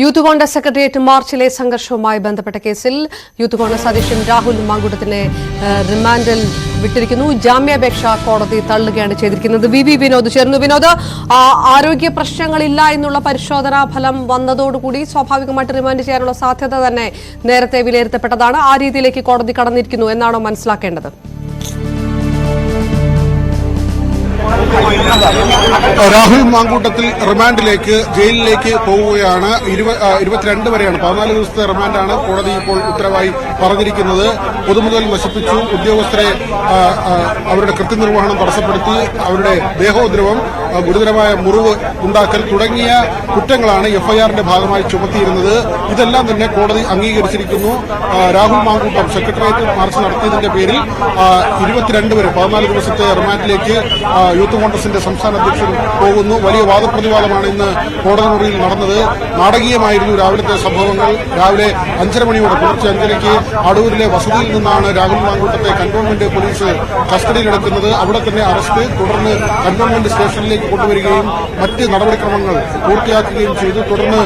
Youth Congress secretariat മാർച്ചിലെ സംഘർഷവുമായി ബന്ധപ്പെട്ട കേസിൽ youth Congress അധ്യക്ഷൻ രാഹുൽ മാങ്കൂട്ടത്തിനെ റിമാൻഡിൽ വിട്ടിരിക്കുന്നു. ജാമ്യാപേക്ഷ കോടതി തള്ളുകയാണ് ചെയ്തിരിക്കുന്നത്. വി വിനോദ് ചേർന്നു. വിനോദ്, ആരോഗ്യ പ്രശ്നങ്ങളില്ല എന്നുള്ള പരിശോധനാ ഫലം വന്നതോടുകൂടി സ്വാഭാവികമായിട്ട് റിമാൻഡ് ചെയ്യാനുള്ള സാധ്യത തന്നെ നേരത്തെ വിലയിരുത്തപ്പെട്ടതാണ്. ആ രീതിയിലേക്ക് കോടതി കടന്നിരിക്കുന്നു എന്നാണോ മനസ്സിലാക്കേണ്ടത്? രാഹുൽ മാങ്കൂട്ടത്തിൽ റിമാൻഡിലേക്ക് ജയിലിലേക്ക് പോവുകയാണ്. 22 വരെയാണ്, 14 ദിവസത്തെ റിമാൻഡാണ് കോടതി ഇപ്പോൾ ഉത്തരവായി പറഞ്ഞിരിക്കുന്നത്. പൊതുമുതൽ നശിപ്പിച്ചു, ഉദ്യോഗസ്ഥരെ അവരുടെ കൃത്യനിർവഹണം തടസ്സപ്പെടുത്തി, അവരുടെ ദേഹോദ്രവം, ഗുരുതരമായ മുറിവ് ഉണ്ടാക്കൽ തുടങ്ങിയ കുറ്റങ്ങളാണ് എഫ്ഐആറിന്റെ ഭാഗമായി ചുമത്തിയിരുന്നത്. ഇതെല്ലാം തന്നെ കോടതി അംഗീകരിച്ചിരിക്കുന്നു. രാഹുൽ മാങ്കൂട്ടം സെക്രട്ടേറിയറ്റ് മാർച്ച് നടത്തിയതിന്റെ പേരിൽ 22 വരെ 14 ദിവസത്തെ റിമാൻഡിലേക്ക് യൂത്ത് കോൺഗ്രസിന്റെ സംസ്ഥാന അധ്യക്ഷൻ പോകുന്നു. വലിയ വാദപ്രതിവാദമാണ് ഇന്ന് കോടതി മുറിയിൽ നടന്നത്. നാടകീയമായിരുന്നു രാവിലത്തെ സംഭവങ്ങൾ. രാവിലെ 5:30 മണിയോടെ, പുലർച്ചെ 5:30-ക്ക് അടൂരിലെ വസതിയിൽ നിന്നാണ് രാഹുൽ മാങ്കൂട്ടത്തെ കന്റോൺമെന്റ് പോലീസ് കസ്റ്റഡിയിലെടുക്കുന്നത്. അവിടെ തന്നെ അറസ്റ്റ്, തുടർന്ന് കന്റോൺമെന്റ് സ്റ്റേഷനിലേക്ക് കൊണ്ടുവരികയും മറ്റ് നടപടിക്രമങ്ങൾ പൂർത്തിയാക്കുകയും ചെയ്തു. തുടർന്ന്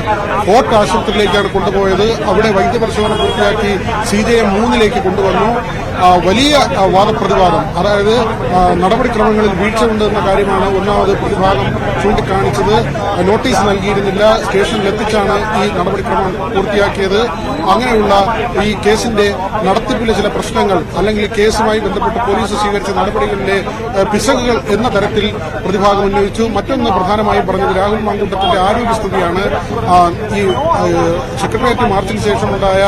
ഫോർട്ട് ആശുപത്രിയിലേക്കാണ് കൊണ്ടുപോയത്. അവിടെ വൈദ്യപരിശോധന പൂർത്തിയാക്കി CJM 3-ലേക്ക് കൊണ്ടുവന്നു. വലിയ വാദപ്രതിവാദം, അതായത് നടപടിക്രമങ്ങളിൽ വീഴ്ചയുണ്ടെന്ന കാര്യമാണ് ഒന്നാമത് പ്രതിഭാഗം ചൂണ്ടിക്കാണിച്ചത്. നോട്ടീസ് നൽകിയിരുന്നില്ല, സ്റ്റേഷനിൽ എത്തിച്ചാണ് ഈ നടപടിക്രമം പൂർത്തിയാക്കിയത്. അങ്ങനെയുള്ള ഈ കേസിന്റെ നടത്തിപ്പിലെ ചില പ്രശ്നങ്ങൾ, അല്ലെങ്കിൽ കേസുമായി ബന്ധപ്പെട്ട് പോലീസ് സ്വീകരിച്ച നടപടികളിലെ പിശകുകൾ എന്ന തരത്തിൽ പ്രതിഭാഗം ഉന്നയിച്ചു. മറ്റൊന്ന് പ്രധാനമായും പറഞ്ഞത് രാഹുൽ മാങ്കൂട്ടത്തിന്റെ ആരോഗ്യസ്ഥിതിയാണ്. ഈ സെക്രട്ടേറിയറ്റ് മാർച്ചിന് ശേഷമുണ്ടായ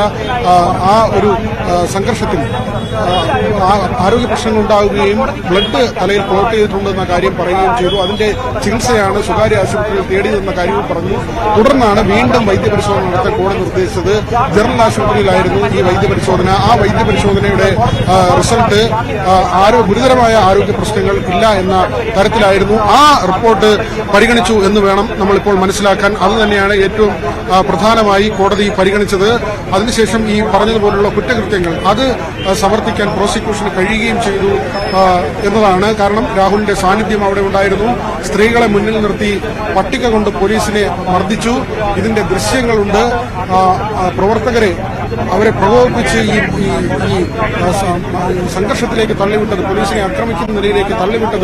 ആ ഒരു സംഘർഷത്തിൽ ആരോഗ്യ പ്രശ്നങ്ങൾ ഉണ്ടാവുകയും ബ്ലഡ് തലയിൽ ക്ലോട്ട് ചെയ്തിട്ടുണ്ടെന്ന കാര്യം പറയുകയും ചെയ്തു. അതിന്റെ ചികിത്സയാണ് സ്വകാര്യ ആശുപത്രിയിൽ തേടിയതെന്ന കാര്യവും പറഞ്ഞു. തുടർന്നാണ് വീണ്ടും വൈദ്യപരിശോധന നടത്താൻ കോടതി നിർദ്ദേശിച്ചത്. ജനറൽ ആശുപത്രിയിലായിരുന്നു ഈ വൈദ്യപരിശോധന. ആ വൈദ്യപരിശോധനയുടെ റിസൾട്ട് ഗുരുതരമായ ആരോഗ്യ പ്രശ്നങ്ങൾ ഇല്ല എന്ന തരത്തിലായിരുന്നു. ആ റിപ്പോർട്ട് പരിഗണിച്ചു എന്ന് വേണം നമ്മളിപ്പോൾ മനസ്സിലാക്കാൻ. അതുതന്നെയാണ് ഏറ്റവും പ്രധാനമായി കോടതി പരിഗണിച്ചത്. അതിനുശേഷം ഈ പറഞ്ഞതുപോലുള്ള കുറ്റകൃത്യങ്ങൾ അത് സമർത്ഥിക്കാൻ പ്രോസിക്യൂഷന് കഴിയുകയും ചെയ്തു എന്നതാണ്. കാരണം രാഹുലിന്റെ സാന്നിധ്യം അവിടെ ഉണ്ടായിരുന്നു. സ്ത്രീകളെ മുന്നിൽ നിർത്തി പട്ടിക കൊണ്ട് പോലീസിനെ മർദ്ദിച്ചു. ഇതിന്റെ ദൃശ്യങ്ങളുണ്ട്. പ്രവർത്തകരെ അവരെ പ്രകോപിപ്പിച്ച് ഈ സംഘർഷത്തിലേക്ക് തള്ളിവിട്ടത്, പോലീസിനെ ആക്രമിക്കുന്ന നിലയിലേക്ക് തള്ളിവിട്ടത്